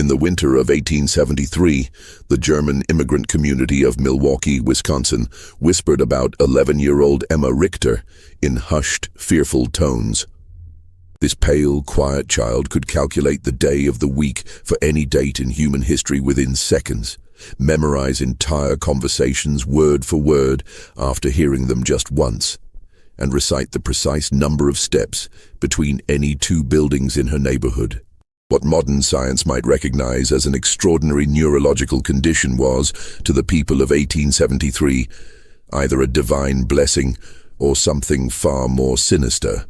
In the winter of 1873, the German immigrant community of Milwaukee, Wisconsin, whispered about 11-year-old Emma Richter in hushed, fearful tones. This pale, quiet child could calculate the day of the week for any date in human history within seconds, memorize entire conversations word for word after hearing them just once, and recite the precise number of steps between any two buildings in her neighborhood. What modern science might recognize as an extraordinary neurological condition was, to the people of 1873, either a divine blessing or something far more sinister.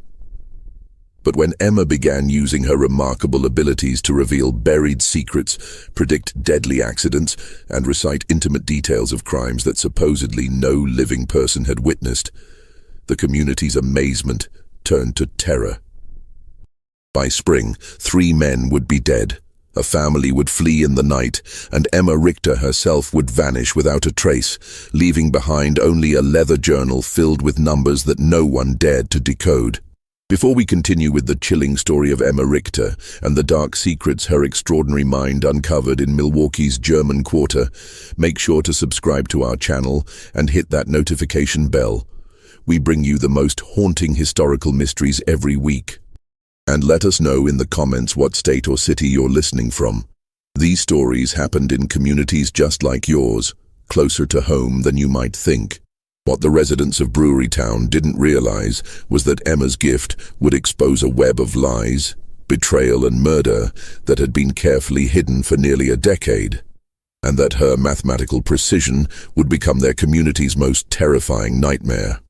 But when Emma began using her remarkable abilities to reveal buried secrets, predict deadly accidents, and recite intimate details of crimes that supposedly no living person had witnessed, the community's amazement turned to terror. By spring, 3 men would be dead, a family would flee in the night, and Emma Richter herself would vanish without a trace, leaving behind only a leather journal filled with numbers that no one dared to decode. Before we continue with the chilling story of Emma Richter and the dark secrets her extraordinary mind uncovered in Milwaukee's German Quarter, make sure to subscribe to our channel and hit that notification bell. We bring you the most haunting historical mysteries every week. And let us know in the comments what state or city you're listening from. These stories happened in communities just like yours, closer to home than you might think. What the residents of Brewery Town didn't realize was that Emma's gift would expose a web of lies, betrayal and murder that had been carefully hidden for nearly a decade, and that her mathematical precision would become their community's most terrifying nightmare.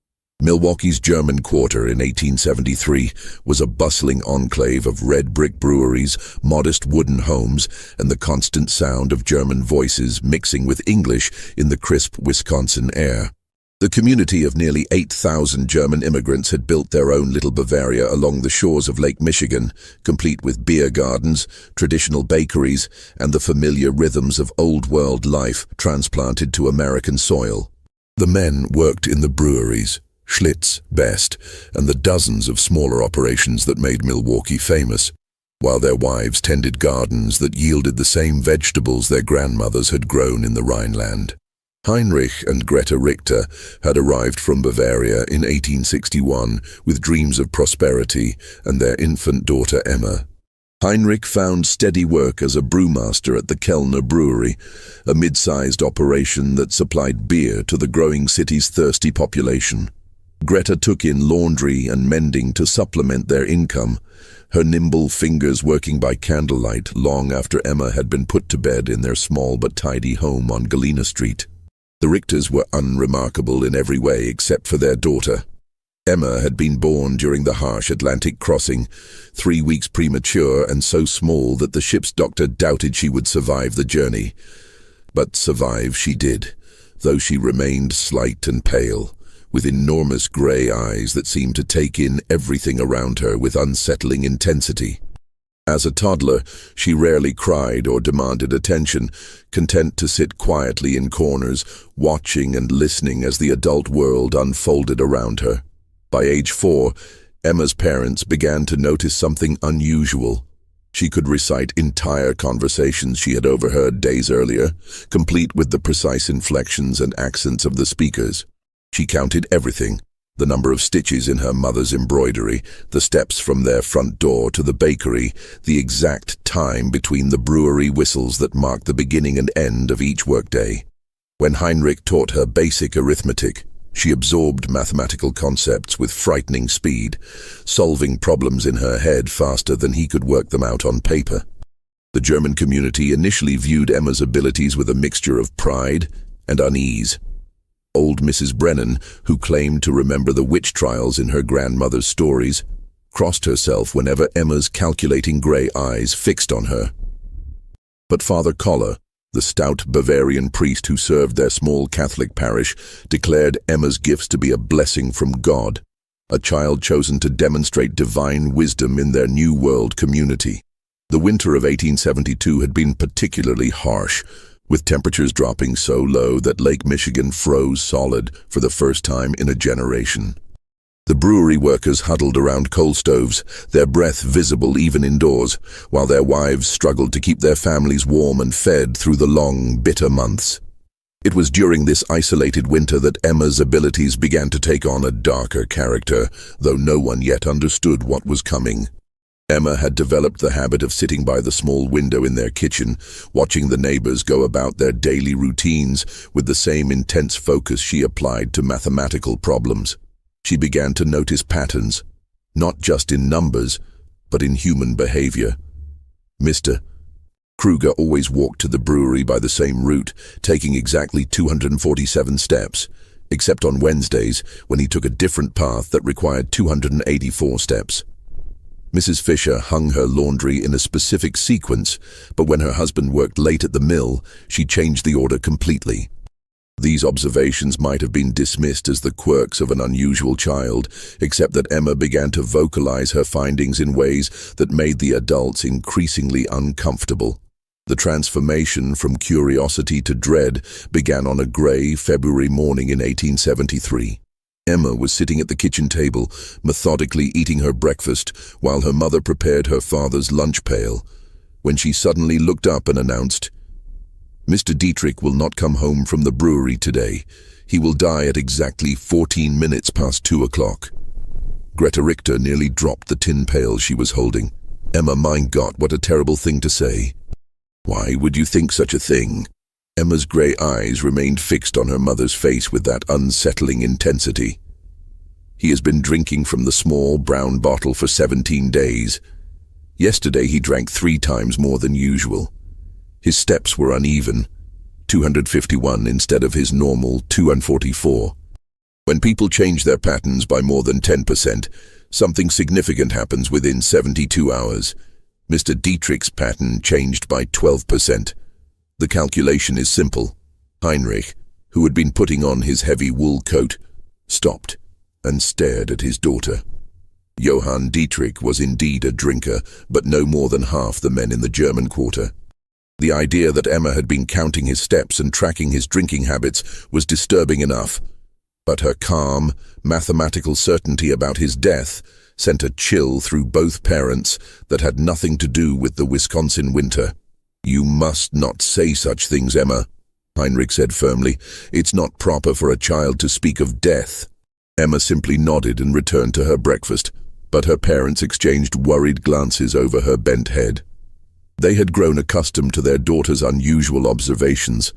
Milwaukee's German Quarter in 1873 was a bustling enclave of red brick breweries, modest wooden homes, and the constant sound of German voices mixing with English in the crisp Wisconsin air. The community of nearly 8,000 German immigrants had built their own little Bavaria along the shores of Lake Michigan, complete with beer gardens, traditional bakeries, and the familiar rhythms of old-world life transplanted to American soil. The men worked in the breweries, Schlitz, Best, and the dozens of smaller operations that made Milwaukee famous, while their wives tended gardens that yielded the same vegetables their grandmothers had grown in the Rhineland. Heinrich and Greta Richter had arrived from Bavaria in 1861 with dreams of prosperity and their infant daughter Emma. Heinrich found steady work as a brewmaster at the Kellner Brewery, a mid-sized operation that supplied beer to the growing city's thirsty population. Greta took in laundry and mending to supplement their income, her nimble fingers working by candlelight long after Emma had been put to bed in their small but tidy home on Galena Street. The Richters were unremarkable in every way except for their daughter. Emma had been born during the harsh Atlantic crossing, 3 weeks premature and so small that the ship's doctor doubted she would survive the journey. But survive she did, though she remained slight and pale, with enormous grey eyes that seemed to take in everything around her with unsettling intensity. As a toddler, she rarely cried or demanded attention, content to sit quietly in corners, watching and listening as the adult world unfolded around her. By age 4, Emma's parents began to notice something unusual. She could recite entire conversations she had overheard days earlier, complete with the precise inflections and accents of the speakers. She counted everything, the number of stitches in her mother's embroidery, the steps from their front door to the bakery, the exact time between the brewery whistles that marked the beginning and end of each workday. When Heinrich taught her basic arithmetic, she absorbed mathematical concepts with frightening speed, solving problems in her head faster than he could work them out on paper. The German community initially viewed Emma's abilities with a mixture of pride and unease. Old Mrs. Brennan, who claimed to remember the witch trials in her grandmother's stories, crossed herself whenever Emma's calculating grey eyes fixed on her. But Father Koller, the stout Bavarian priest who served their small Catholic parish, declared Emma's gifts to be a blessing from God, a child chosen to demonstrate divine wisdom in their New World community. The winter of 1872 had been particularly harsh, with temperatures dropping so low that Lake Michigan froze solid for the first time in a generation. The brewery workers huddled around coal stoves, their breath visible even indoors, while their wives struggled to keep their families warm and fed through the long, bitter months. It was during this isolated winter that Emma's abilities began to take on a darker character, though no one yet understood what was coming. Emma had developed the habit of sitting by the small window in their kitchen, watching the neighbors go about their daily routines with the same intense focus she applied to mathematical problems. She began to notice patterns, not just in numbers, but in human behavior. Mr. Kruger always walked to the brewery by the same route, taking exactly 247 steps, except on Wednesdays when he took a different path that required 284 steps. Mrs. Fisher hung her laundry in a specific sequence, but when her husband worked late at the mill, she changed the order completely. These observations might have been dismissed as the quirks of an unusual child, except that Emma began to vocalize her findings in ways that made the adults increasingly uncomfortable. The transformation from curiosity to dread began on a gray February morning in 1873. Emma was sitting at the kitchen table, methodically eating her breakfast, while her mother prepared her father's lunch pail, when she suddenly looked up and announced, "Mr. Dietrich will not come home from the brewery today. He will die at exactly 14 minutes past 2 o'clock. Greta Richter nearly dropped the tin pail she was holding. Emma, mein Gott, what a terrible thing to say. Why would you think such a thing? Emma's grey eyes remained fixed on her mother's face with that unsettling intensity. He has been drinking from the small brown bottle for 17 days. Yesterday he drank 3 times more than usual. His steps were uneven, 251 instead of his normal 244. When people change their patterns by more than 10%, something significant happens within 72 hours. Mr. Dietrich's pattern changed by 12%. The calculation is simple. Heinrich, who had been putting on his heavy wool coat, stopped and stared at his daughter. Johann Dietrich was indeed a drinker, but no more than half the men in the German quarter. The idea that Emma had been counting his steps and tracking his drinking habits was disturbing enough, but her calm, mathematical certainty about his death sent a chill through both parents that had nothing to do with the Wisconsin winter. "You must not say such things, Emma," Heinrich said firmly. "It's not proper for a child to speak of death." Emma simply nodded and returned to her breakfast, but her parents exchanged worried glances over her bent head. They had grown accustomed to their daughter's unusual observations,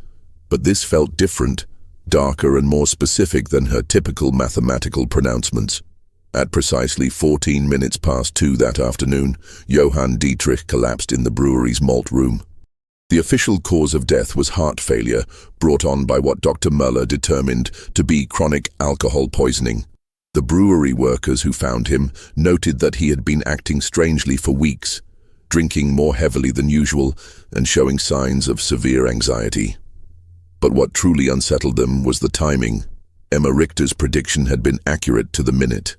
but this felt different, darker and more specific than her typical mathematical pronouncements. At precisely 14 minutes past 2 that afternoon, Johann Dietrich collapsed in the brewery's malt room. The official cause of death was heart failure, brought on by what Dr. Muller determined to be chronic alcohol poisoning. The brewery workers who found him noted that he had been acting strangely for weeks, drinking more heavily than usual and showing signs of severe anxiety. But what truly unsettled them was the timing. Emma Richter's prediction had been accurate to the minute.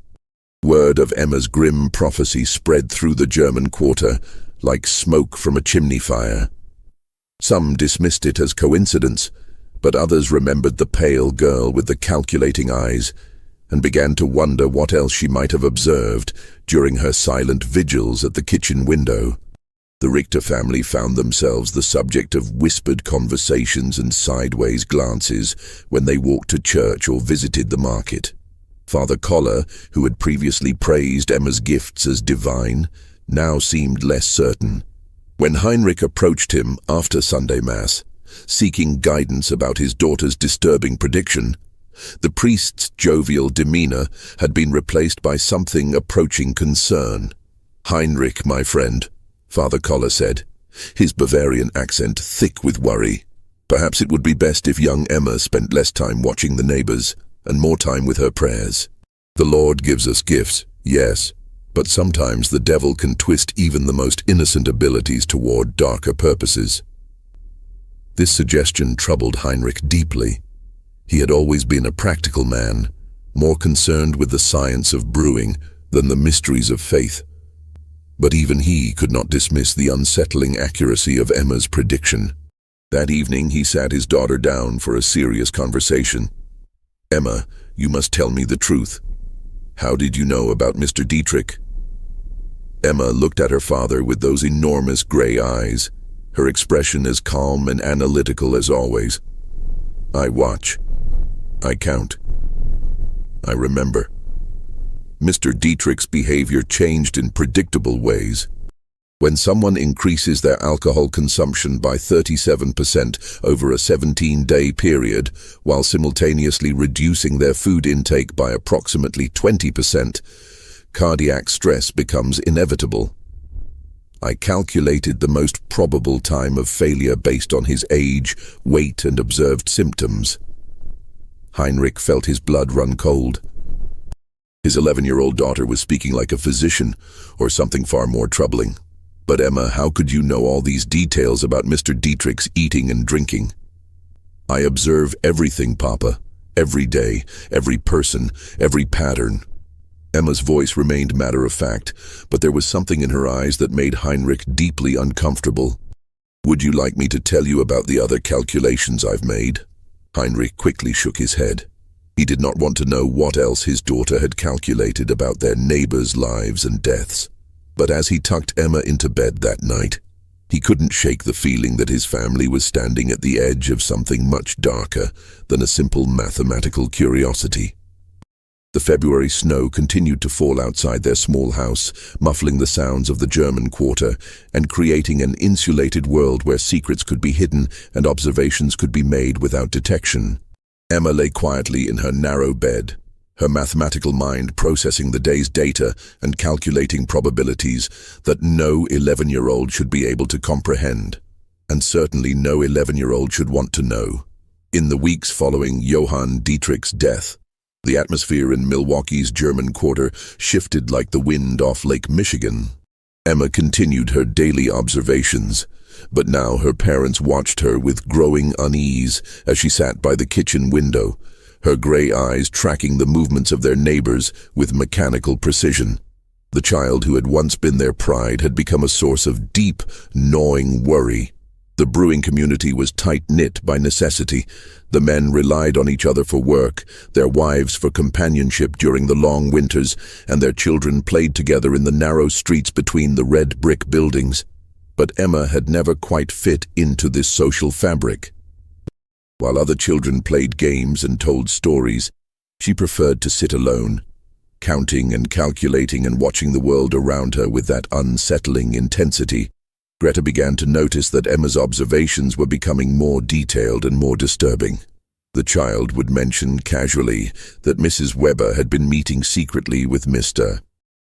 Word of Emma's grim prophecy spread through the German quarter like smoke from a chimney fire. Some dismissed it as coincidence, but others remembered the pale girl with the calculating eyes and began to wonder what else she might have observed during her silent vigils at the kitchen window. The Richter family found themselves the subject of whispered conversations and sideways glances when they walked to church or visited the market. Father Koller, who had previously praised Emma's gifts as divine, now seemed less certain. When Heinrich approached him after Sunday Mass, seeking guidance about his daughter's disturbing prediction, the priest's jovial demeanor had been replaced by something approaching concern. "Heinrich, my friend," Father Koller said, his Bavarian accent thick with worry. "Perhaps it would be best if young Emma spent less time watching the neighbors and more time with her prayers. The Lord gives us gifts, yes, but sometimes the devil can twist even the most innocent abilities toward darker purposes." This suggestion troubled Heinrich deeply. He had always been a practical man, more concerned with the science of brewing than the mysteries of faith. But even he could not dismiss the unsettling accuracy of Emma's prediction. That evening he sat his daughter down for a serious conversation. "Emma, you must tell me the truth. How did you know about Mr. Dietrich? Emma looked at her father with those enormous gray eyes, her expression as calm and analytical as always. I watch. I count. I remember. Mr. Dietrich's behavior changed in predictable ways. When someone increases their alcohol consumption by 37% over a 17-day period, while simultaneously reducing their food intake by approximately 20%, cardiac stress becomes inevitable. I calculated the most probable time of failure based on his age, weight, and observed symptoms. Heinrich felt his blood run cold. His 11-year-old daughter was speaking like a physician, or something far more troubling. But Emma, how could you know all these details about Mr. Dietrich's eating and drinking? I observe everything, Papa. Every day, every person, every pattern. Emma's voice remained matter-of-fact, but there was something in her eyes that made Heinrich deeply uncomfortable. Would you like me to tell you about the other calculations I've made? Heinrich quickly shook his head. He did not want to know what else his daughter had calculated about their neighbors' lives and deaths. But as he tucked Emma into bed that night, he couldn't shake the feeling that his family was standing at the edge of something much darker than a simple mathematical curiosity. The February snow continued to fall outside their small house, muffling the sounds of the German quarter and creating an insulated world where secrets could be hidden and observations could be made without detection. Emma lay quietly in her narrow bed, her mathematical mind processing the day's data and calculating probabilities that no 11-year-old should be able to comprehend, and certainly no 11-year-old should want to know. In the weeks following Johann Dietrich's death, the atmosphere in Milwaukee's German quarter shifted like the wind off Lake Michigan. Emma continued her daily observations, but now her parents watched her with growing unease as she sat by the kitchen window, her gray eyes tracking the movements of their neighbors with mechanical precision. The child who had once been their pride had become a source of deep, gnawing worry. The brewing community was tight-knit by necessity. The men relied on each other for work, their wives for companionship during the long winters, and their children played together in the narrow streets between the red brick buildings. But Emma had never quite fit into this social fabric. While other children played games and told stories, she preferred to sit alone, counting and calculating and watching the world around her with that unsettling intensity. Greta began to notice that Emma's observations were becoming more detailed and more disturbing. The child would mention casually that Mrs. Weber had been meeting secretly with Mr.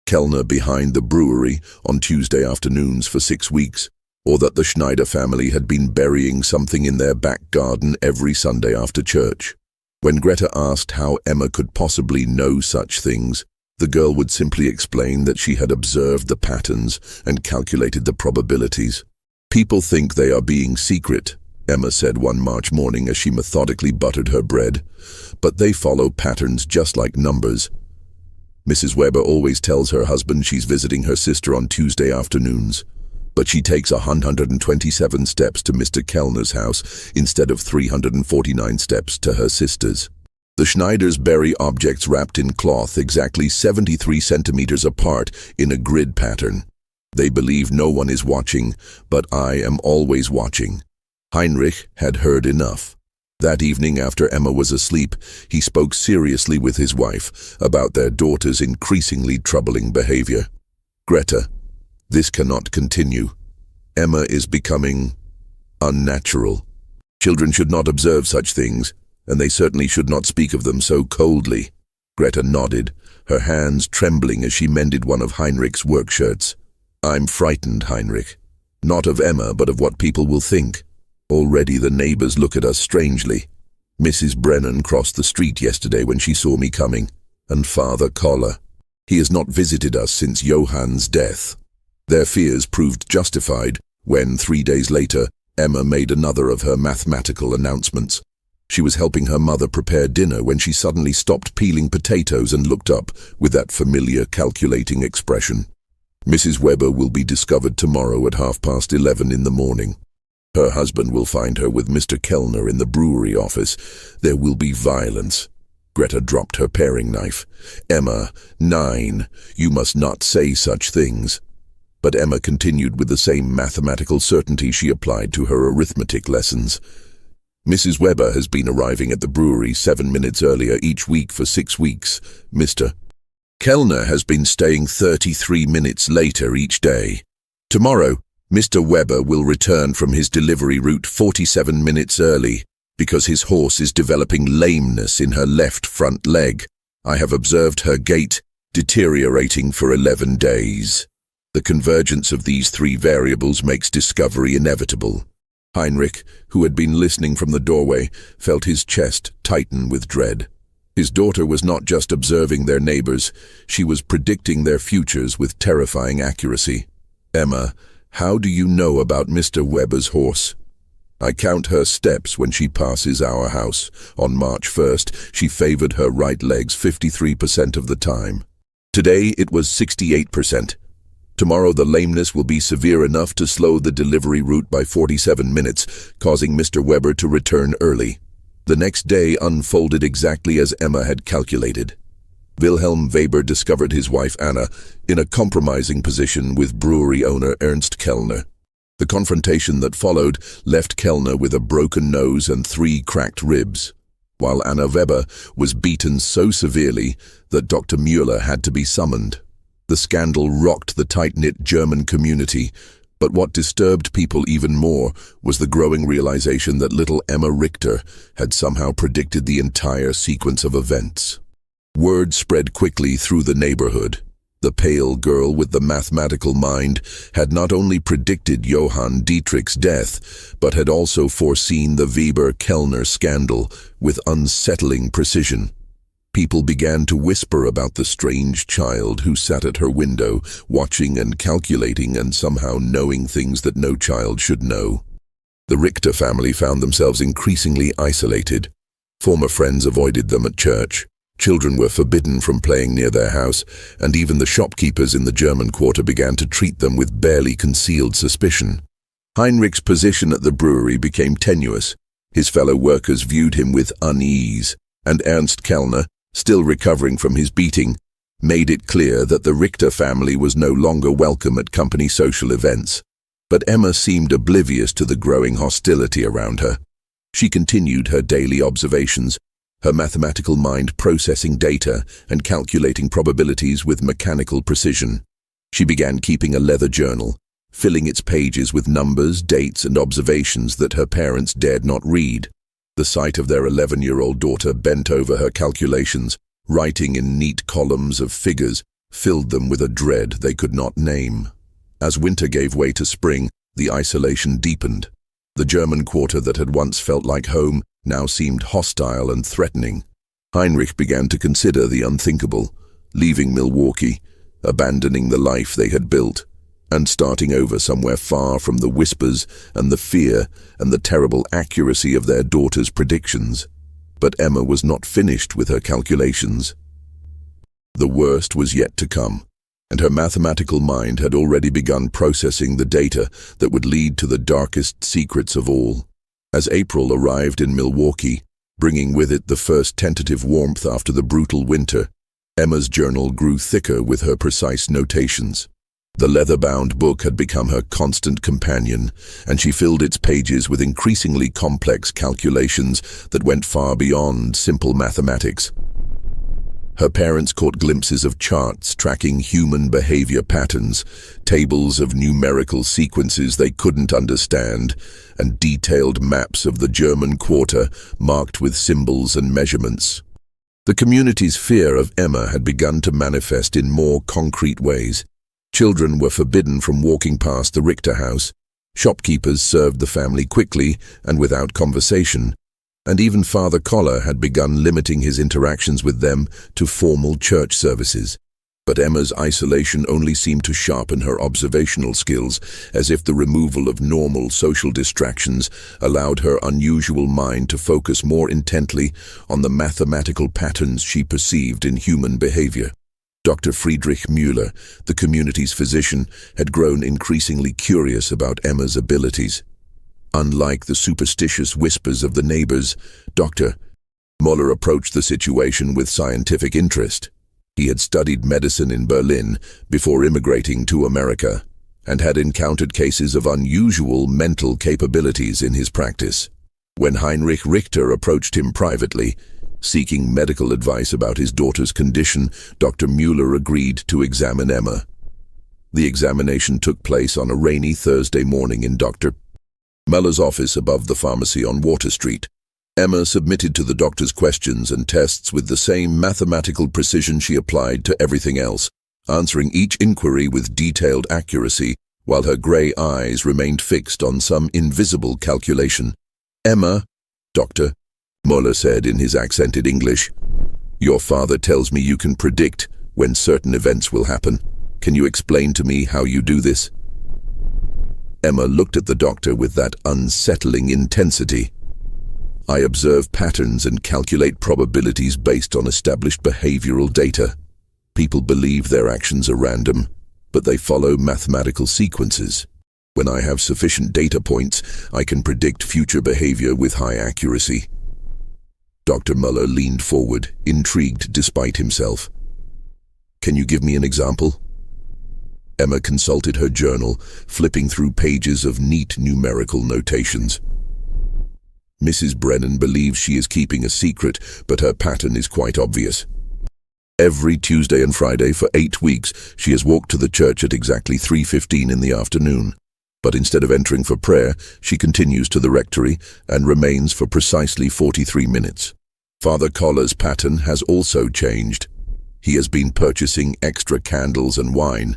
Kellner behind the brewery on Tuesday afternoons for 6 weeks, or that the Schneider family had been burying something in their back garden every Sunday after church. When Greta asked how Emma could possibly know such things, the girl would simply explain that she had observed the patterns and calculated the probabilities. "People think they are being secret," Emma said one March morning as she methodically buttered her bread, "but they follow patterns just like numbers. Mrs. Weber always tells her husband she's visiting her sister on Tuesday afternoons, but she takes 127 steps to Mr. Kellner's house instead of 349 steps to her sister's. The Schneiders bury objects wrapped in cloth exactly 73 centimeters apart in a grid pattern. They believe no one is watching, but I am always watching." Heinrich had heard enough. That evening, after Emma was asleep, he spoke seriously with his wife about their daughter's increasingly troubling behavior. "Greta, this cannot continue. Emma is becoming unnatural. Children should not observe such things, and they certainly should not speak of them so coldly." Greta nodded, her hands trembling as she mended one of Heinrich's work shirts. "I'm frightened, Heinrich. Not of Emma, but of what people will think. Already the neighbors look at us strangely. Mrs. Brennan crossed the street yesterday when she saw me coming, and Father Koller. He has not visited us since Johann's death." Their fears proved justified when, 3 days later, Emma made another of her mathematical announcements. She was helping her mother prepare dinner when she suddenly stopped peeling potatoes and looked up with that familiar calculating expression. "Mrs. Weber will be discovered tomorrow at 11:30 in the morning. Her husband will find her with Mr. Kellner in the brewery office. There will be violence. Greta dropped her paring knife. Emma, 9, you must not say such things. But Emma continued with the same mathematical certainty she applied to her arithmetic lessons. Mrs. Weber has been arriving at the brewery 7 minutes earlier each week for 6 weeks. Mr. Kellner has been staying 33 minutes later each day. Tomorrow, Mr. Weber will return from his delivery route 47 minutes early because his horse is developing lameness in her left front leg. I have observed her gait deteriorating for 11 days. The convergence of these 3 variables makes discovery inevitable. Heinrich, who had been listening from the doorway, felt his chest tighten with dread. His daughter was not just observing their neighbors, she was predicting their futures with terrifying accuracy. Emma, how do you know about Mr. Weber's horse? I count her steps when she passes our house. On March 1st, she favored her right legs 53% of the time. Today, it was 68%. Tomorrow, the lameness will be severe enough to slow the delivery route by 47 minutes, causing Mr. Weber to return early. The next day unfolded exactly as Emma had calculated. Wilhelm Weber discovered his wife Anna in a compromising position with brewery owner Ernst Kellner. The confrontation that followed left Kellner with a broken nose and 3 cracked ribs, while Anna Weber was beaten so severely that Dr. Müller had to be summoned. The scandal rocked the tight-knit German community, but what disturbed people even more was the growing realization that little Emma Richter had somehow predicted the entire sequence of events. Word spread quickly through the neighborhood. The pale girl with the mathematical mind had not only predicted Johann Dietrich's death, but had also foreseen the Weber-Kellner scandal with unsettling precision. People began to whisper about the strange child who sat at her window, watching and calculating and somehow knowing things that no child should know. The Richter family found themselves increasingly isolated. Former friends avoided them at church. Children were forbidden from playing near their house, and even the shopkeepers in the German quarter began to treat them with barely concealed suspicion. Heinrich's position at the brewery became tenuous. His fellow workers viewed him with unease, and Ernst Kellner, still recovering from his beating, made it clear that the Richter family was no longer welcome at company social events. But Emma seemed oblivious to the growing hostility around her. She continued her daily observations, her mathematical mind processing data and calculating probabilities with mechanical precision. She began keeping a leather journal, filling its pages with numbers, dates, and observations that her parents dared not read. The sight of their 11-year-old daughter bent over her calculations, writing in neat columns of figures, filled them with a dread they could not name. As winter gave way to spring, the isolation deepened. The German quarter that had once felt like home now seemed hostile and threatening. Heinrich began to consider the unthinkable, leaving Milwaukee, abandoning the life they had built, and starting over somewhere far from the whispers and the fear and the terrible accuracy of their daughter's predictions. But Emma was not finished with her calculations. The worst was yet to come, and her mathematical mind had already begun processing the data that would lead to the darkest secrets of all. As April arrived in Milwaukee, bringing with it the first tentative warmth after the brutal winter, Emma's journal grew thicker with her precise notations. The leather-bound book had become her constant companion, and she filled its pages with increasingly complex calculations that went far beyond simple mathematics. Her parents caught glimpses of charts tracking human behavior patterns, tables of numerical sequences they couldn't understand, and detailed maps of the German quarter marked with symbols and measurements. The community's fear of Emma had begun to manifest in more concrete ways. Children were forbidden from walking past the Richter house. Shopkeepers served the family quickly and without conversation, and even Father Koller had begun limiting his interactions with them to formal church services. But Emma's isolation only seemed to sharpen her observational skills, as if the removal of normal social distractions allowed her unusual mind to focus more intently on the mathematical patterns she perceived in human behavior. Dr. Friedrich Müller, the community's physician, had grown increasingly curious about Emma's abilities. Unlike the superstitious whispers of the neighbors, Dr. Muller approached the situation with scientific interest. He had studied medicine in Berlin before immigrating to America, and had encountered cases of unusual mental capabilities in his practice. When Heinrich Richter approached him privately, seeking medical advice about his daughter's condition, Dr. Muller agreed to examine Emma. The examination took place on a rainy Thursday morning in Dr. Muller's office above the pharmacy on Water Street. Emma submitted to the doctor's questions and tests with the same mathematical precision she applied to everything else, answering each inquiry with detailed accuracy, while her grey eyes remained fixed on some invisible calculation. "Emma," Dr. Muller said in his accented English, "your father tells me you can predict when certain events will happen. Can you explain to me how you do this?" Emma looked at the doctor with that unsettling intensity. "I observe patterns and calculate probabilities based on established behavioral data. People believe their actions are random, but they follow mathematical sequences. When I have sufficient data points, I can predict future behavior with high accuracy." Dr. Muller leaned forward, intrigued despite himself. "Can you give me an example?" Emma consulted her journal, flipping through pages of neat numerical notations. "Mrs. Brennan believes she is keeping a secret, but her pattern is quite obvious. Every Tuesday and Friday for 8 weeks, she has walked to the church at exactly 3:15 in the afternoon. But instead of entering for prayer, she continues to the rectory and remains for precisely 43 minutes. Father Collar's pattern has also changed. He has been purchasing extra candles and wine,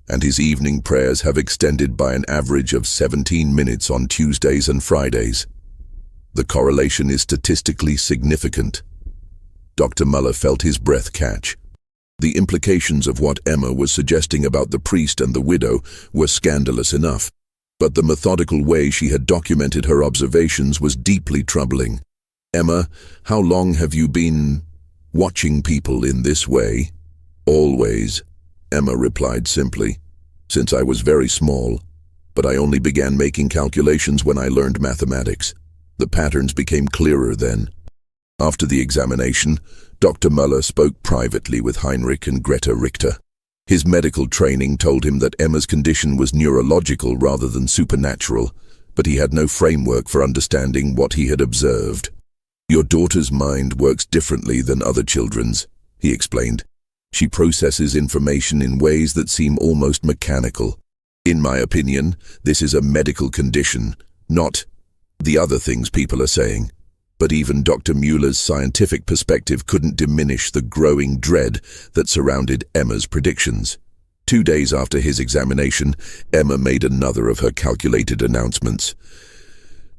and his evening prayers have extended by an average of 17 minutes on Tuesdays and Fridays. The correlation is statistically significant." Dr. Muller felt his breath catch. The implications of what Emma was suggesting about the priest and the widow were scandalous enough, but the methodical way she had documented her observations was deeply troubling. "Emma, how long have you been watching people in this way?" "Always," Emma replied simply. "Since I was very small, but I only began making calculations when I learned mathematics. The patterns became clearer then." After the examination, Dr. Muller spoke privately with Heinrich and Greta Richter. His medical training told him that Emma's condition was neurological rather than supernatural, but he had no framework for understanding what he had observed. "Your daughter's mind works differently than other children's," he explained. "She processes information in ways that seem almost mechanical. In my opinion, this is a medical condition, not the other things people are saying." But even Dr. Muller's scientific perspective couldn't diminish the growing dread that surrounded Emma's predictions. 2 days after his examination, Emma made another of her calculated announcements.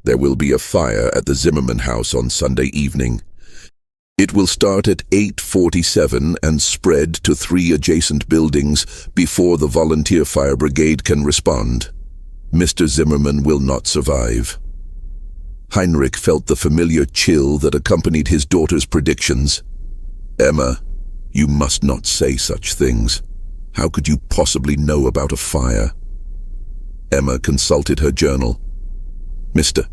"There will be a fire at the Zimmerman house on Sunday evening. It will start at 8:47 and spread to 3 adjacent buildings before the volunteer fire brigade can respond. Mr. Zimmerman will not survive." Heinrich felt the familiar chill that accompanied his daughter's predictions. "Emma, you must not say such things. How could you possibly know about a fire?" Emma consulted her journal. "Mr.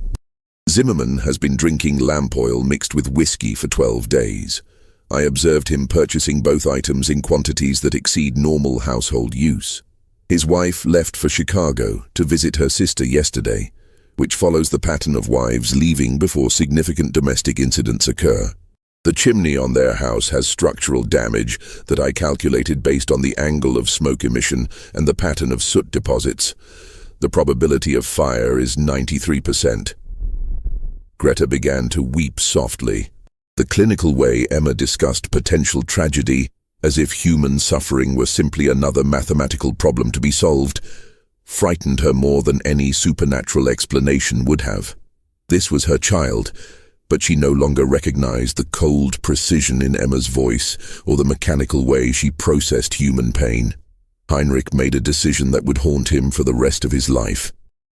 Zimmerman has been drinking lamp oil mixed with whiskey for 12 days. I observed him purchasing both items in quantities that exceed normal household use. His wife left for Chicago to visit her sister yesterday, which follows the pattern of wives leaving before significant domestic incidents occur. The chimney on their house has structural damage that I calculated based on the angle of smoke emission and the pattern of soot deposits. The probability of fire is 93%. Greta began to weep softly. The clinical way Emma discussed potential tragedy, as if human suffering were simply another mathematical problem to be solved, frightened her more than any supernatural explanation would have. This was her child, but she no longer recognized the cold precision in Emma's voice or the mechanical way she processed human pain. Heinrich made a decision that would haunt him for the rest of his life.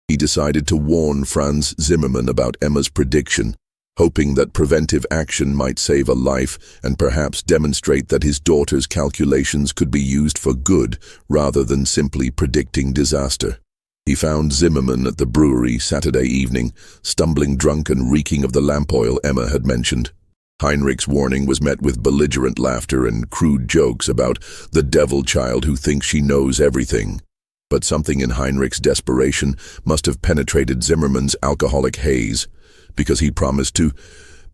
He decided to warn Franz Zimmermann about Emma's prediction, hoping that preventive action might save a life and perhaps demonstrate that his daughter's calculations could be used for good rather than simply predicting disaster. He found Zimmermann at the brewery Saturday evening, stumbling drunk and reeking of the lamp oil Emma had mentioned. Heinrich's warning was met with belligerent laughter and crude jokes about the devil child who thinks she knows everything. But something in Heinrich's desperation must have penetrated Zimmerman's alcoholic haze, because he promised to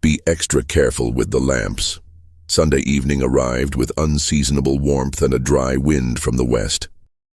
be extra careful with the lamps. Sunday evening arrived with unseasonable warmth and a dry wind from the west.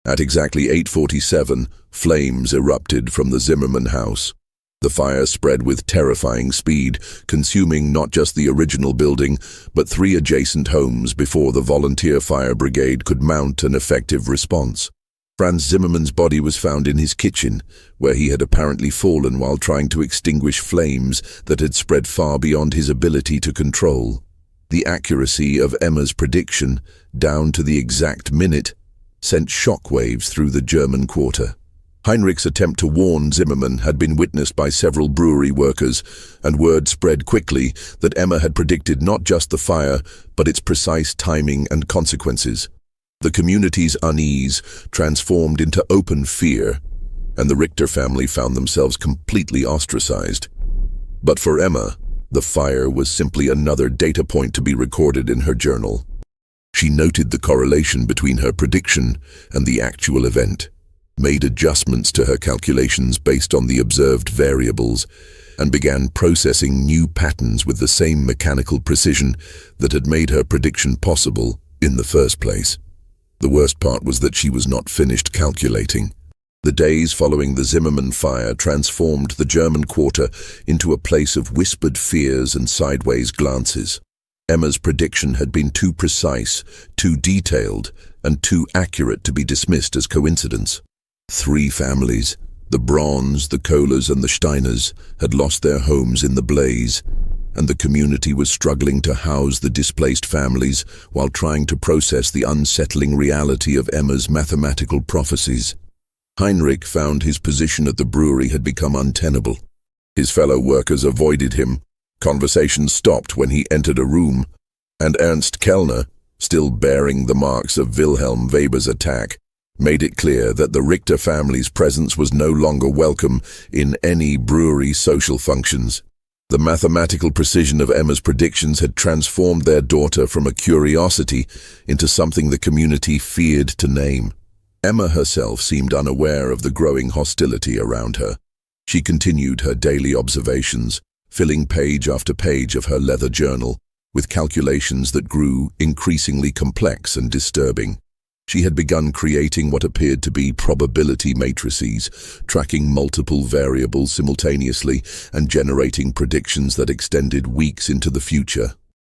At exactly 8:47, flames erupted from the Zimmerman house. The fire spread with terrifying speed, consuming not just the original building, but 3 adjacent homes before the volunteer fire brigade could mount an effective response. Franz Zimmerman's body was found in his kitchen, where he had apparently fallen while trying to extinguish flames that had spread far beyond his ability to control. The accuracy of Emma's prediction, down to the exact minute, sent shockwaves through the German quarter. Heinrich's attempt to warn Zimmerman had been witnessed by several brewery workers, and word spread quickly that Emma had predicted not just the fire, but its precise timing and consequences. The community's unease transformed into open fear, and the Richter family found themselves completely ostracized. But for Emma, the fire was simply another data point to be recorded in her journal. She noted the correlation between her prediction and the actual event, made adjustments to her calculations based on the observed variables, and began processing new patterns with the same mechanical precision that had made her prediction possible in the first place. The worst part was that she was not finished calculating. The days following the Zimmerman fire transformed the German quarter into a place of whispered fears and sideways glances. Emma's prediction had been too precise, too detailed, and too accurate to be dismissed as coincidence. 3 families, the Brauns, the Kohlers, and the Steiners, had lost their homes in the blaze, and the community was struggling to house the displaced families while trying to process the unsettling reality of Emma's mathematical prophecies. Heinrich found his position at the brewery had become untenable. His fellow workers avoided him. Conversations stopped when he entered a room, and Ernst Kellner, still bearing the marks of Wilhelm Weber's attack, made it clear that the Richter family's presence was no longer welcome in any brewery social functions. The mathematical precision of Emma's predictions had transformed their daughter from a curiosity into something the community feared to name. Emma herself seemed unaware of the growing hostility around her. She continued her daily observations, filling page after page of her leather journal with calculations that grew increasingly complex and disturbing. She had begun creating what appeared to be probability matrices, tracking multiple variables simultaneously and generating predictions that extended weeks into the future.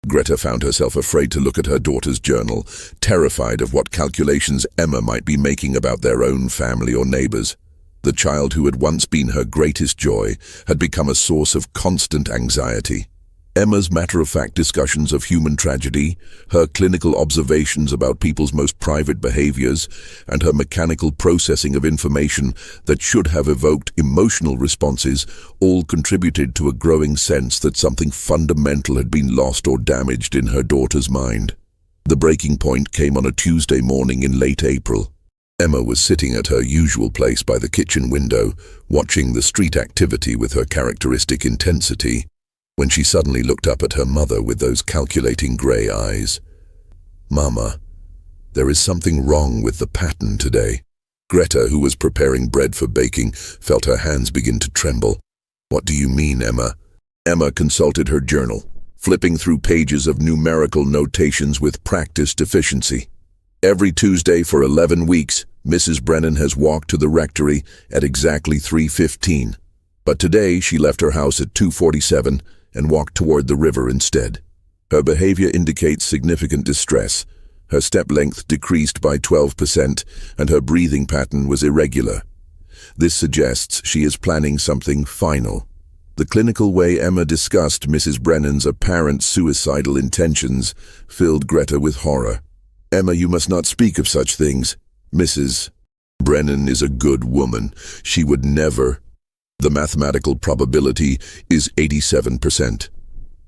Greta found herself afraid to look at her daughter's journal, terrified of what calculations Emma might be making about their own family or neighbors. The child who had once been her greatest joy had become a source of constant anxiety. Emma's matter-of-fact discussions of human tragedy, her clinical observations about people's most private behaviors, and her mechanical processing of information that should have evoked emotional responses all contributed to a growing sense that something fundamental had been lost or damaged in her daughter's mind. The breaking point came on a Tuesday morning in late April. Emma was sitting at her usual place by the kitchen window, watching the street activity with her characteristic intensity, when she suddenly looked up at her mother with those calculating grey eyes. "Mama, there is something wrong with the pattern today." Greta, who was preparing bread for baking, felt her hands begin to tremble. "What do you mean, Emma?" Emma consulted her journal, flipping through pages of numerical notations with practiced efficiency. "Every Tuesday for 11 weeks, Mrs. Brennan has walked to the rectory at exactly 3:15. But today she left her house at 2:47 and walked toward the river instead. Her behavior indicates significant distress. Her step length decreased by 12%, and her breathing pattern was irregular. This suggests she is planning something final." The clinical way Emma discussed Mrs. Brennan's apparent suicidal intentions filled Greta with horror. "Emma, you must not speak of such things. Mrs. Brennan is a good woman. She would never. The mathematical probability is 87%.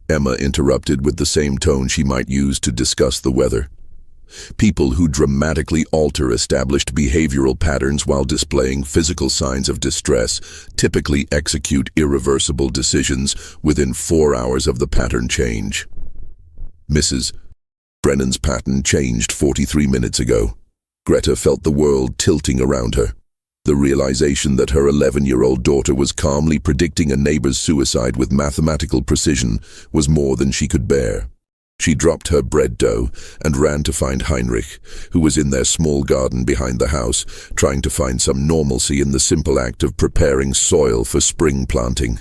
Emma interrupted with the same tone she might use to discuss the weather. People who dramatically alter established behavioral patterns while displaying physical signs of distress typically execute irreversible decisions within 4 hours of the pattern change. Mrs. Brennan's pattern changed 43 minutes ago. Greta felt the world tilting around her. The realization that her 11-year-old daughter was calmly predicting a neighbor's suicide with mathematical precision was more than she could bear. She dropped her bread dough and ran to find Heinrich, who was in their small garden behind the house, trying to find some normalcy in the simple act of preparing soil for spring planting.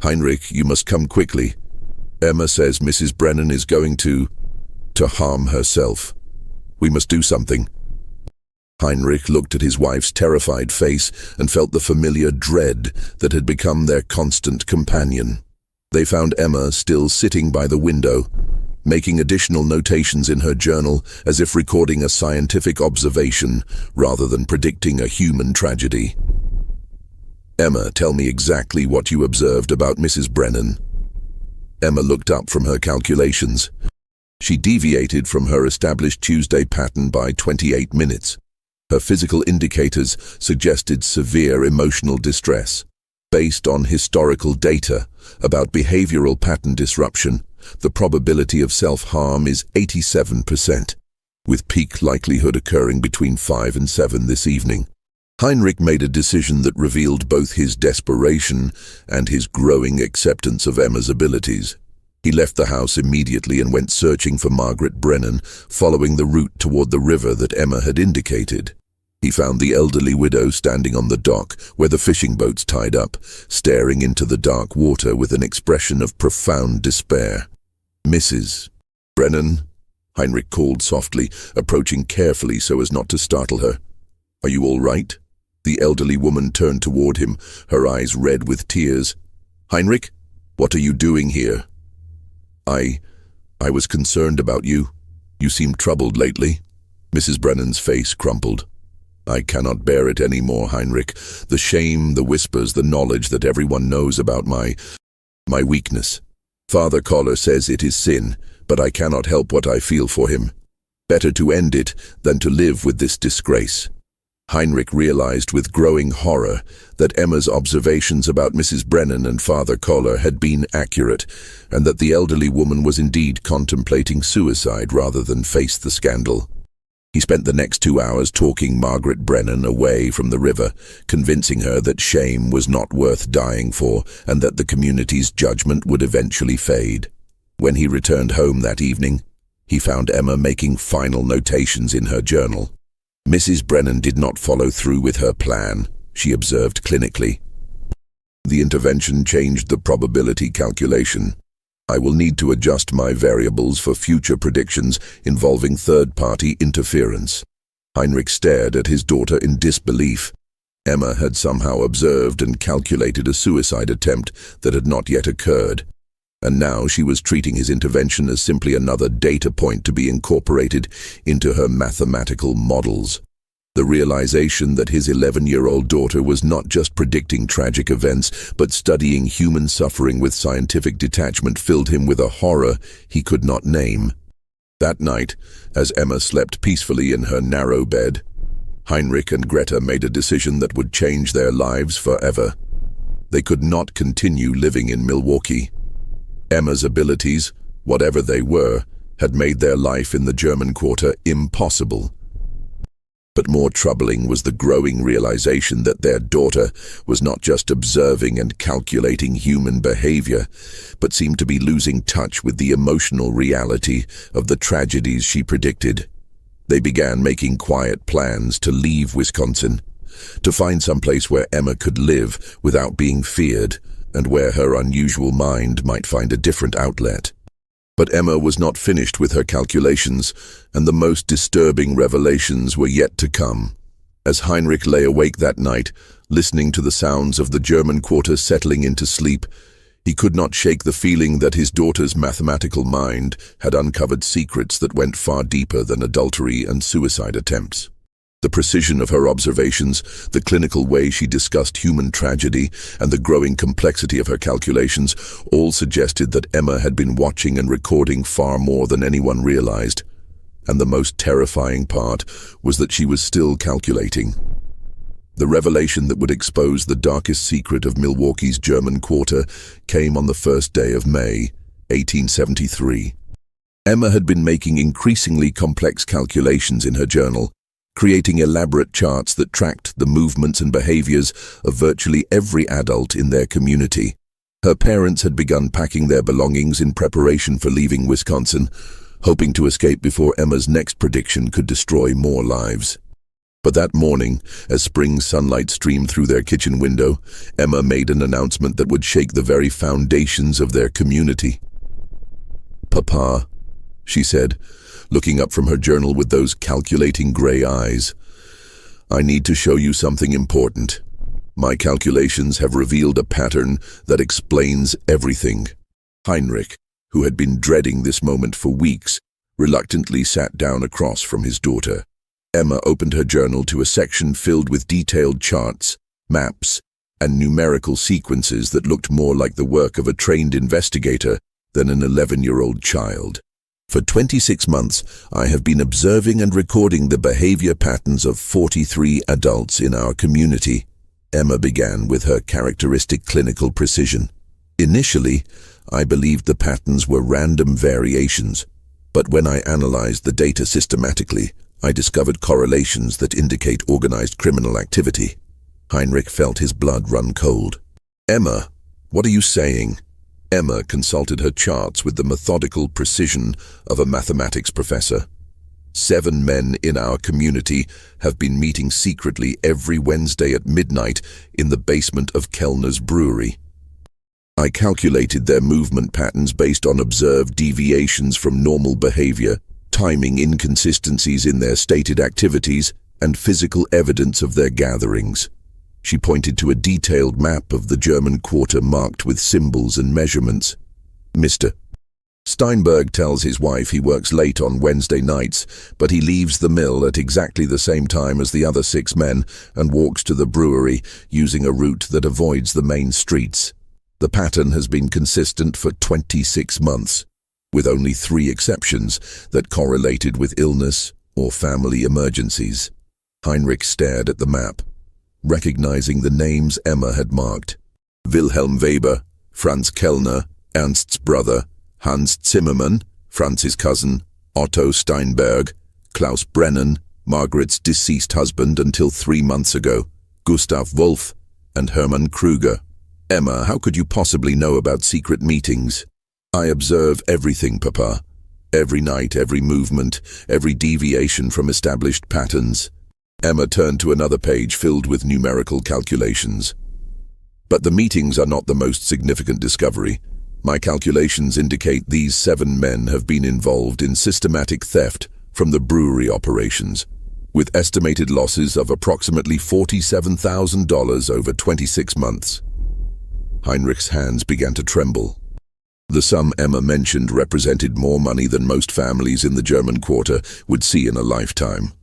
"Heinrich, you must come quickly. Emma says Mrs. Brennan is going to harm herself. We must do something." Heinrich looked at his wife's terrified face and felt the familiar dread that had become their constant companion. They found Emma still sitting by the window, making additional notations in her journal as if recording a scientific observation rather than predicting a human tragedy. "Emma, tell me exactly what you observed about Mrs. Brennan." Emma looked up from her calculations. She deviated from her established Tuesday pattern by 28 minutes. Her physical indicators suggested severe emotional distress. Based on historical data about behavioral pattern disruption, the probability of self-harm is 87%, with peak likelihood occurring between 5 and 7 this evening. Heinrich made a decision that revealed both his desperation and his growing acceptance of Emma's abilities. He left the house immediately and went searching for Margaret Brennan, following the route toward the river that Emma had indicated. He found the elderly widow standing on the dock where the fishing boats tied up, staring into the dark water with an expression of profound despair. "Mrs. Brennan," Heinrich called softly, approaching carefully so as not to startle her. "Are you all right?" The elderly woman turned toward him, her eyes red with tears. "Heinrich, what are you doing here?" I was concerned about you. You seem troubled lately." Mrs. Brennan's face crumpled. "I cannot bear it any more, Heinrich. The shame, the whispers, the knowledge that everyone knows about my weakness. Father Koller says it is sin, but I cannot help what I feel for him. Better to end it than to live with this disgrace." Heinrich realized with growing horror that Emma's observations about Mrs. Brennan and Father Koller had been accurate, and that the elderly woman was indeed contemplating suicide rather than face the scandal. He spent the next 2 hours talking Margaret Brennan away from the river, convincing her that shame was not worth dying for and that the community's judgment would eventually fade. When he returned home that evening, he found Emma making final notations in her journal. "Mrs. Brennan did not follow through with her plan," she observed clinically. "The intervention changed the probability calculation. I will need to adjust my variables for future predictions involving third-party interference." Heinrich stared at his daughter in disbelief. Emma had somehow observed and calculated a suicide attempt that had not yet occurred, and now she was treating his intervention as simply another data point to be incorporated into her mathematical models. The realization that his 11-year-old daughter was not just predicting tragic events, but studying human suffering with scientific detachment filled him with a horror he could not name. That night, as Emma slept peacefully in her narrow bed, Heinrich and Greta made a decision that would change their lives forever. They could not continue living in Milwaukee. Emma's abilities, whatever they were, had made their life in the German quarter impossible. But more troubling was the growing realization that their daughter was not just observing and calculating human behavior, but seemed to be losing touch with the emotional reality of the tragedies she predicted. They began making quiet plans to leave Wisconsin, to find someplace where Emma could live without being feared, and where her unusual mind might find a different outlet. But Emma was not finished with her calculations, and the most disturbing revelations were yet to come. As Heinrich lay awake that night, listening to the sounds of the German quarter settling into sleep, he could not shake the feeling that his daughter's mathematical mind had uncovered secrets that went far deeper than adultery and suicide attempts. The precision of her observations, the clinical way she discussed human tragedy, and the growing complexity of her calculations all suggested that Emma had been watching and recording far more than anyone realized. And the most terrifying part was that she was still calculating. The revelation that would expose the darkest secret of Milwaukee's German Quarter came on the first day of May, 1873. Emma had been making increasingly complex calculations in her journal, creating elaborate charts that tracked the movements and behaviors of virtually every adult in their community. Her parents had begun packing their belongings in preparation for leaving Wisconsin, hoping to escape before Emma's next prediction could destroy more lives. But that morning, as spring sunlight streamed through their kitchen window, Emma made an announcement that would shake the very foundations of their community. "Papa," she said, looking up from her journal with those calculating gray eyes, "I need to show you something important. My calculations have revealed a pattern that explains everything." Heinrich, who had been dreading this moment for weeks, reluctantly sat down across from his daughter. Emma opened her journal to a section filled with detailed charts, maps, and numerical sequences that looked more like the work of a trained investigator than an 11-year-old child. "For 26 months, I have been observing and recording the behavior patterns of 43 adults in our community," Emma began with her characteristic clinical precision. "Initially, I believed the patterns were random variations, but when I analyzed the data systematically, I discovered correlations that indicate organized criminal activity." Heinrich felt his blood run cold. "Emma, what are you saying?" Emma consulted her charts with the methodical precision of a mathematics professor. 7 men in our community have been meeting secretly every Wednesday at midnight in the basement of Kellner's brewery. I calculated their movement patterns based on observed deviations from normal behavior, timing inconsistencies in their stated activities, and physical evidence of their gatherings. She pointed to a detailed map of the German Quarter marked with symbols and measurements. "Mr. Steinberg tells his wife he works late on Wednesday nights, but he leaves the mill at exactly the same time as the other 6 men and walks to the brewery using a route that avoids the main streets. The pattern has been consistent for 26 months, with only 3 exceptions that correlated with illness or family emergencies." Heinrich stared at the map, recognizing the names Emma had marked. Wilhelm Weber, Franz Kellner, Ernst's brother, Hans Zimmermann, Franz's cousin, Otto Steinberg, Klaus Brennan, Margaret's deceased husband until 3 months ago, Gustav Wolf, and Hermann Kruger. "Emma, how could you possibly know about secret meetings?" "I observe everything, Papa. Every night, every movement, every deviation from established patterns." Emma turned to another page filled with numerical calculations. "But the meetings are not the most significant discovery. My calculations indicate these 7 men have been involved in systematic theft from the brewery operations, with estimated losses of approximately $47,000 over 26 months. Heinrich's hands began to tremble. The sum Emma mentioned represented more money than most families in the German Quarter would see in a lifetime.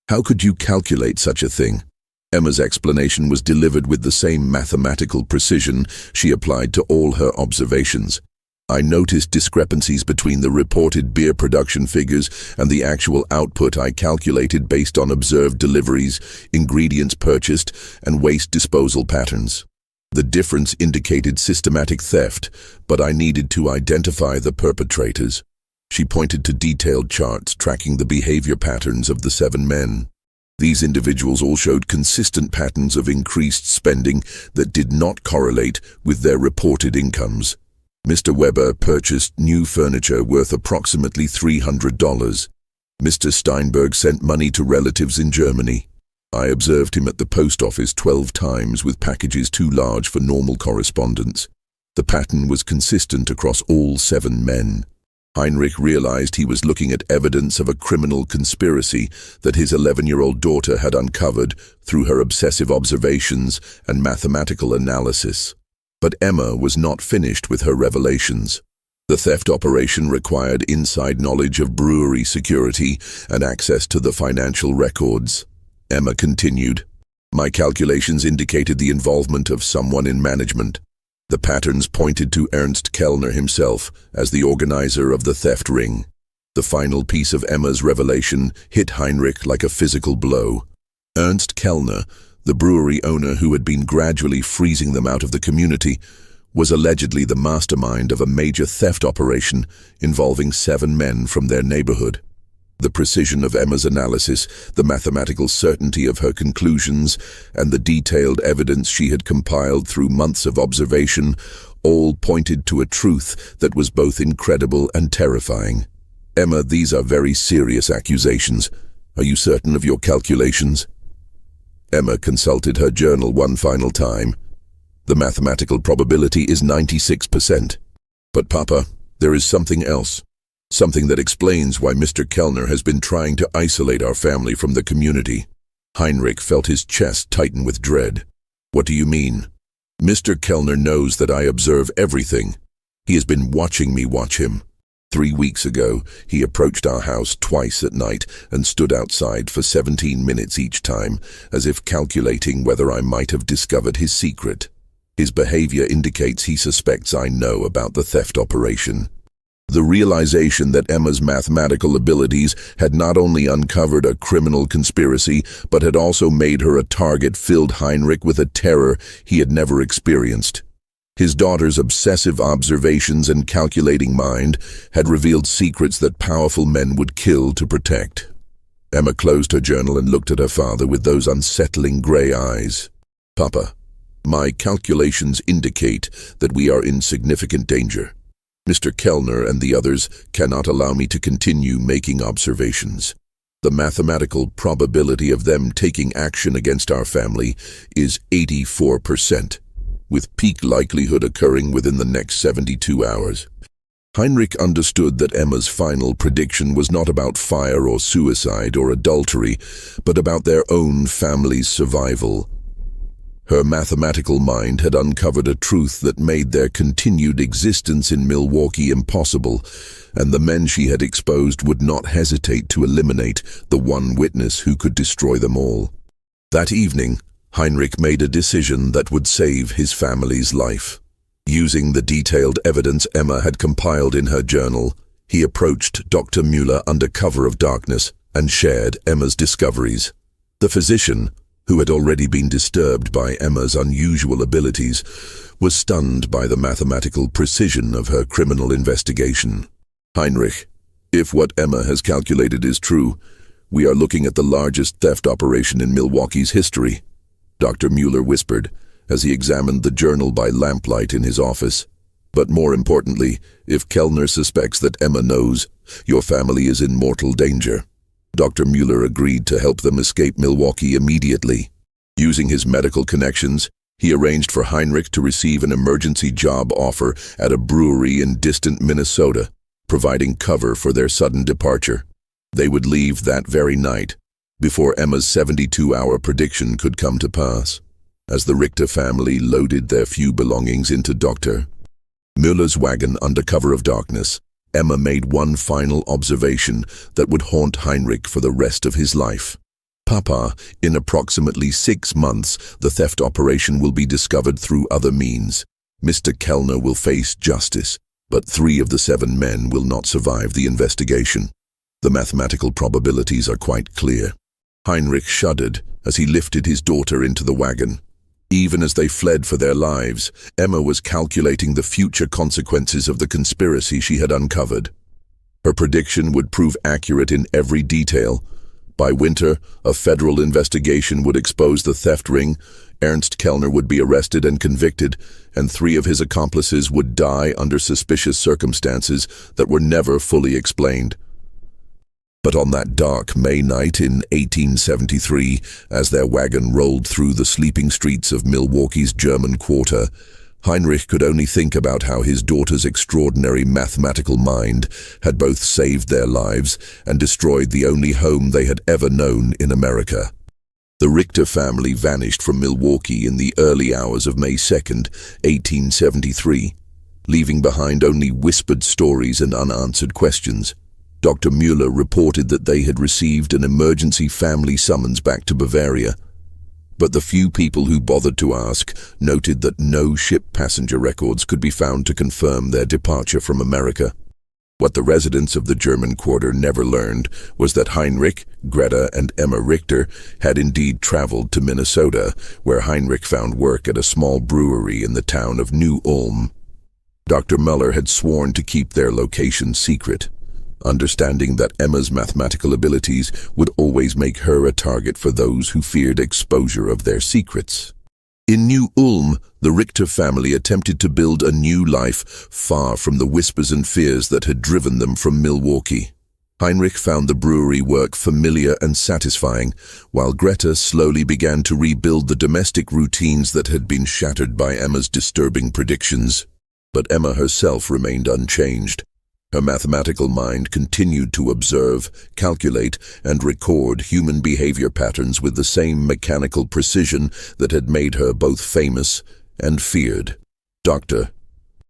"How could you calculate such a thing?" Emma's explanation was delivered with the same mathematical precision she applied to all her observations. "I noticed discrepancies between the reported beer production figures and the actual output I calculated based on observed deliveries, ingredients purchased, and waste disposal patterns. The difference indicated systematic theft, but I needed to identify the perpetrators." She pointed to detailed charts tracking the behavior patterns of the 7 men. These individuals all showed consistent patterns of increased spending that did not correlate with their reported incomes. Mr. Weber purchased new furniture worth approximately $300. Mr. Steinberg sent money to relatives in Germany. I observed him at the post office 12 times with packages too large for normal correspondence. The pattern was consistent across all 7 men. Heinrich realized he was looking at evidence of a criminal conspiracy that his 11-year-old daughter had uncovered through her obsessive observations and mathematical analysis. But Emma was not finished with her revelations. The theft operation required inside knowledge of brewery security and access to the financial records. Emma continued, "My calculations indicated the involvement of someone in management. The patterns pointed to Ernst Kellner himself as the organizer of the theft ring. The final piece of Emma's revelation hit Heinrich like a physical blow. Ernst Kellner, the brewery owner who had been gradually freezing them out of the community, was allegedly the mastermind of a major theft operation involving 7 men from their neighborhood. The precision of Emma's analysis, the mathematical certainty of her conclusions, and the detailed evidence she had compiled through months of observation all pointed to a truth that was both incredible and terrifying. Emma, these are very serious accusations. Are you certain of your calculations? Emma consulted her journal one final time. The mathematical probability is 96%. But Papa, there is something else. Something that explains why Mr. Kellner has been trying to isolate our family from the community. Heinrich felt his chest tighten with dread. What do you mean? Mr. Kellner knows that I observe everything. He has been watching me watch him. 3 weeks ago, he approached our house twice at night and stood outside for 17 minutes each time, as if calculating whether I might have discovered his secret. His behavior indicates he suspects I know about the theft operation. The realization that Emma's mathematical abilities had not only uncovered a criminal conspiracy, but had also made her a target filled Heinrich with a terror he had never experienced. His daughter's obsessive observations and calculating mind had revealed secrets that powerful men would kill to protect. Emma closed her journal and looked at her father with those unsettling gray eyes. Papa, my calculations indicate that we are in significant danger. Mr. Kellner and the others cannot allow me to continue making observations. The mathematical probability of them taking action against our family is 84%. With peak likelihood occurring within the next 72 hours. Heinrich understood that Emma's final prediction was not about fire or suicide or adultery, but about their own family's survival. Her mathematical mind had uncovered a truth that made their continued existence in Milwaukee impossible, and the men she had exposed would not hesitate to eliminate the one witness who could destroy them all. That evening, Heinrich made a decision that would save his family's life. Using the detailed evidence Emma had compiled in her journal, he approached Dr. Müller under cover of darkness and shared Emma's discoveries. The physician, who had already been disturbed by Emma's unusual abilities, was stunned by the mathematical precision of her criminal investigation. Heinrich, if what Emma has calculated is true, we are looking at the largest theft operation in Milwaukee's history. Dr. Müller whispered, as he examined the journal by lamplight in his office. But more importantly, if Kellner suspects that Emma knows, your family is in mortal danger. Dr. Müller agreed to help them escape Milwaukee immediately. Using his medical connections, he arranged for Heinrich to receive an emergency job offer at a brewery in distant Minnesota, providing cover for their sudden departure. They would leave that very night, before Emma's 72-hour prediction could come to pass. As the Richter family loaded their few belongings into Dr. Müller's wagon under cover of darkness, Emma made one final observation that would haunt Heinrich for the rest of his life. Papa, in approximately 6 months, the theft operation will be discovered through other means. Mr. Kellner will face justice, but 3 of the 7 men will not survive the investigation. The mathematical probabilities are quite clear. Heinrich shuddered as he lifted his daughter into the wagon. Even as they fled for their lives, Emma was calculating the future consequences of the conspiracy she had uncovered. Her prediction would prove accurate in every detail. By winter, a federal investigation would expose the theft ring, Ernst Kellner would be arrested and convicted, and 3 of his accomplices would die under suspicious circumstances that were never fully explained. But on that dark May night in 1873, as their wagon rolled through the sleeping streets of Milwaukee's German Quarter, Heinrich could only think about how his daughter's extraordinary mathematical mind had both saved their lives and destroyed the only home they had ever known in America. The Richter family vanished from Milwaukee in the early hours of May 2nd, 1873, leaving behind only whispered stories and unanswered questions. Dr. Müller reported that they had received an emergency family summons back to Bavaria, but the few people who bothered to ask noted that no ship passenger records could be found to confirm their departure from America. What the residents of the German quarter never learned was that Heinrich, Greta, and Emma Richter had indeed traveled to Minnesota, where Heinrich found work at a small brewery in the town of New Ulm. Dr. Muller had sworn to keep their location secret, understanding that Emma's mathematical abilities would always make her a target for those who feared exposure of their secrets. In New Ulm, the Richter family attempted to build a new life far from the whispers and fears that had driven them from Milwaukee. Heinrich found the brewery work familiar and satisfying, while Greta slowly began to rebuild the domestic routines that had been shattered by Emma's disturbing predictions. But Emma herself remained unchanged. Her mathematical mind continued to observe, calculate, and record human behavior patterns with the same mechanical precision that had made her both famous and feared. Dr.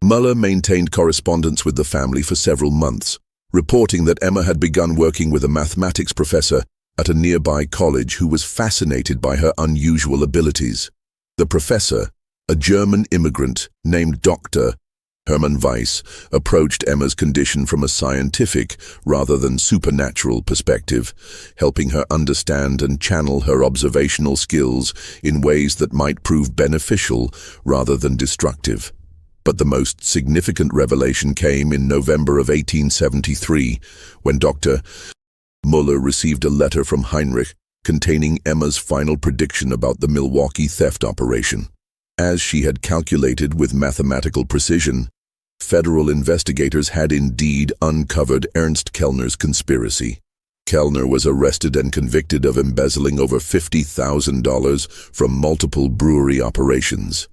Muller maintained correspondence with the family for several months, reporting that Emma had begun working with a mathematics professor at a nearby college who was fascinated by her unusual abilities. The professor, a German immigrant named Dr. Hermann Weiss, approached Emma's condition from a scientific rather than supernatural perspective, helping her understand and channel her observational skills in ways that might prove beneficial rather than destructive. But the most significant revelation came in November of 1873, when Dr. Muller received a letter from Heinrich containing Emma's final prediction about the Milwaukee theft operation. As she had calculated with mathematical precision, federal investigators had indeed uncovered Ernst Kellner's conspiracy. Kellner was arrested and convicted of embezzling over $50,000 from multiple brewery operations.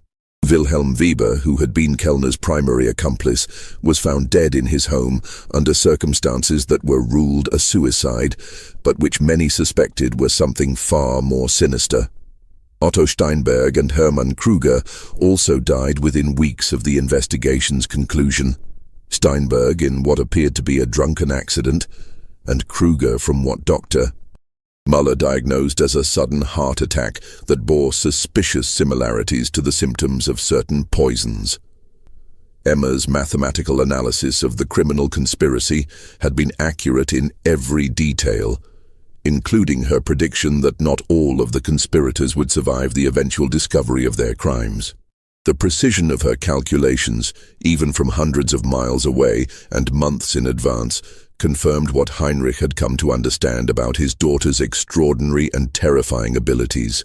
Wilhelm Weber, who had been Kellner's primary accomplice, was found dead in his home under circumstances that were ruled a suicide, but which many suspected were something far more sinister. Otto Steinberg and Hermann Kruger also died within weeks of the investigation's conclusion. Steinberg in what appeared to be a drunken accident, and Kruger from what Dr. Muller diagnosed as a sudden heart attack that bore suspicious similarities to the symptoms of certain poisons. Emma's mathematical analysis of the criminal conspiracy had been accurate in every detail, including her prediction that not all of the conspirators would survive the eventual discovery of their crimes. The precision of her calculations, even from hundreds of miles away and months in advance, confirmed what Heinrich had come to understand about his daughter's extraordinary and terrifying abilities.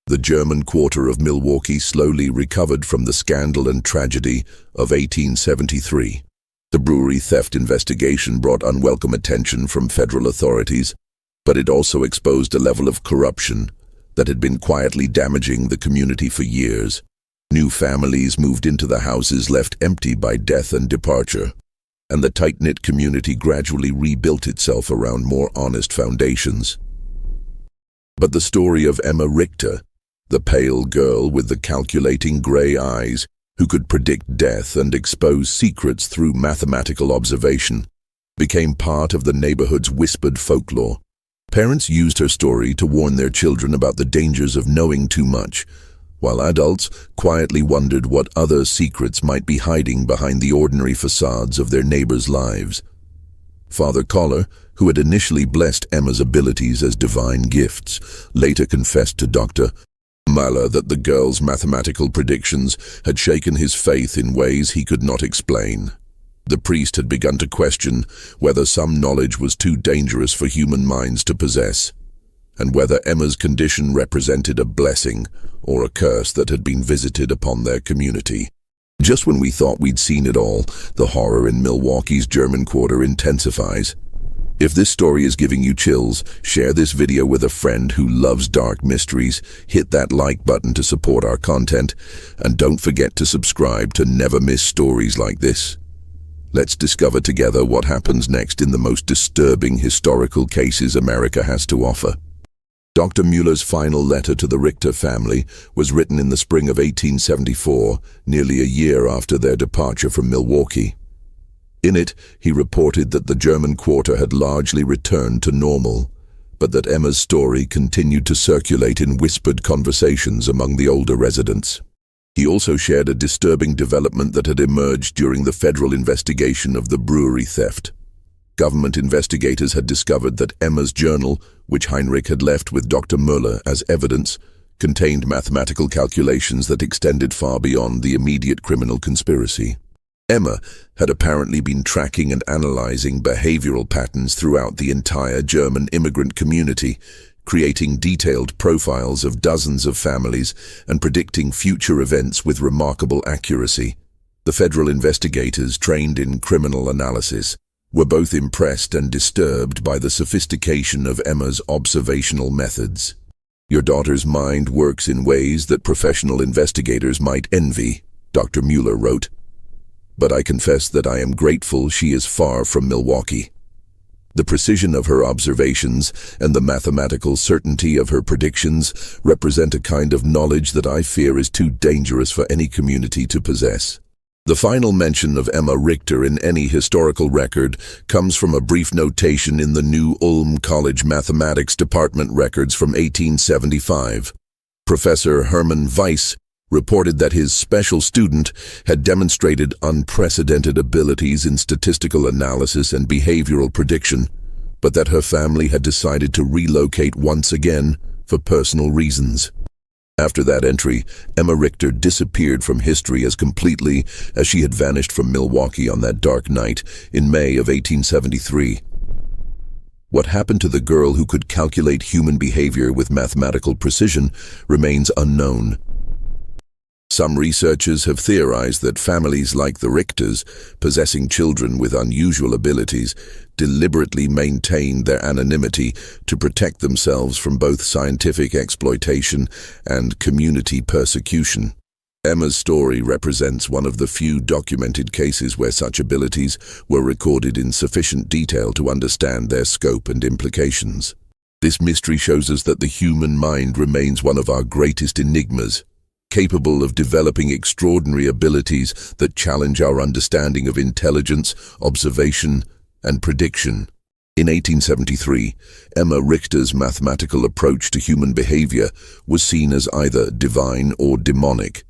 The German quarter of Milwaukee slowly recovered from the scandal and tragedy of 1873. The brewery theft investigation brought unwelcome attention from federal authorities, but it also exposed a level of corruption that had been quietly damaging the community for years. New families moved into the houses left empty by death and departure, and the tight-knit community gradually rebuilt itself around more honest foundations. But the story of Emma Richter, the pale girl with the calculating gray eyes who could predict death and expose secrets through mathematical observation, became part of the neighborhood's whispered folklore. Parents used her story to warn their children about the dangers of knowing too much, while adults quietly wondered what other secrets might be hiding behind the ordinary facades of their neighbors' lives. Father Koller, who had initially blessed Emma's abilities as divine gifts, later confessed to Dr. Muller that the girl's mathematical predictions had shaken his faith in ways he could not explain. The priest had begun to question whether some knowledge was too dangerous for human minds to possess, and whether Emma's condition represented a blessing or a curse that had been visited upon their community. Just when we thought we'd seen it all, the horror in Milwaukee's German quarter intensifies. If this story is giving you chills, share this video with a friend who loves dark mysteries, hit that like button to support our content, and don't forget to subscribe to never miss stories like this. Let's discover together what happens next in the most disturbing historical cases America has to offer. Dr. Muller's final letter to the Richter family was written in the spring of 1874, nearly a year after their departure from Milwaukee. In it, he reported that the German quarter had largely returned to normal, but that Emma's story continued to circulate in whispered conversations among the older residents. He also shared a disturbing development that had emerged during the federal investigation of the brewery theft. government investigators had discovered that Emma's journal, which Heinrich had left with Dr. Müller as evidence, contained mathematical calculations that extended far beyond the immediate criminal conspiracy. Emma had apparently been tracking and analyzing behavioral patterns throughout the entire German immigrant community, creating detailed profiles of dozens of families and predicting future events with remarkable accuracy. The federal investigators, trained in criminal analysis, were both impressed and disturbed by the sophistication of Emma's observational methods. "Your daughter's mind works in ways that professional investigators might envy," Dr. Müller wrote. "But I confess that I am grateful she is far from Milwaukee. The precision of her observations and the mathematical certainty of her predictions represent a kind of knowledge that I fear is too dangerous for any community to possess." The final mention of Emma Richter in any historical record comes from a brief notation in the New Ulm College Mathematics Department records from 1875. Professor Hermann Weiss reported that his special student had demonstrated unprecedented abilities in statistical analysis and behavioral prediction, but that her family had decided to relocate once again for personal reasons. After that entry, Emma Richter disappeared from history as completely as she had vanished from Milwaukee on that dark night in May of 1873. What happened to the girl who could calculate human behavior with mathematical precision remains unknown. Some researchers have theorized that families like the Richters, possessing children with unusual abilities, deliberately maintained their anonymity to protect themselves from both scientific exploitation and community persecution. Emma's story represents one of the few documented cases where such abilities were recorded in sufficient detail to understand their scope and implications. This mystery shows us that the human mind remains one of our greatest enigmas, capable of developing extraordinary abilities that challenge our understanding of intelligence, observation, and prediction. In 1873, Emma Richter's mathematical approach to human behavior was seen as either divine or demonic.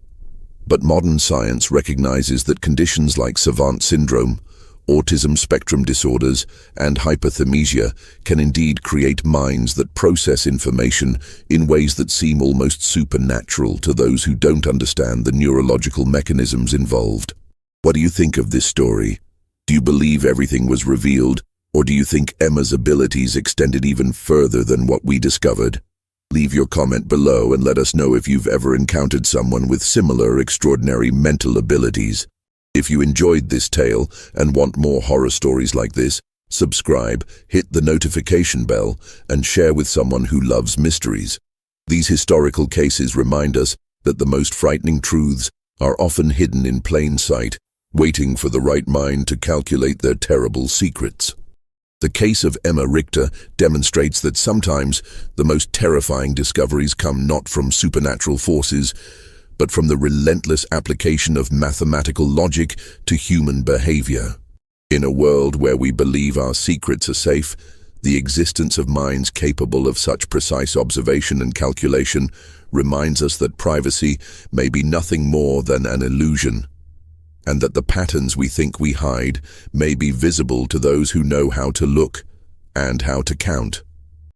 But modern science recognizes that conditions like savant syndrome, autism spectrum disorders, and hyperthymesia can indeed create minds that process information in ways that seem almost supernatural to those who don't understand the neurological mechanisms involved. What do you think of this story? Do you believe everything was revealed, or do you think Emma's abilities extended even further than what we discovered? Leave your comment below and let us know if you've ever encountered someone with similar extraordinary mental abilities. If you enjoyed this tale and want more horror stories like this, subscribe, hit the notification bell, and share with someone who loves mysteries. These historical cases remind us that the most frightening truths are often hidden in plain sight, waiting for the right mind to calculate their terrible secrets. The case of Emma Richter demonstrates that sometimes the most terrifying discoveries come not from supernatural forces, but from the relentless application of mathematical logic to human behavior. In a world where we believe our secrets are safe, the existence of minds capable of such precise observation and calculation reminds us that privacy may be nothing more than an illusion, and that the patterns we think we hide may be visible to those who know how to look and how to count.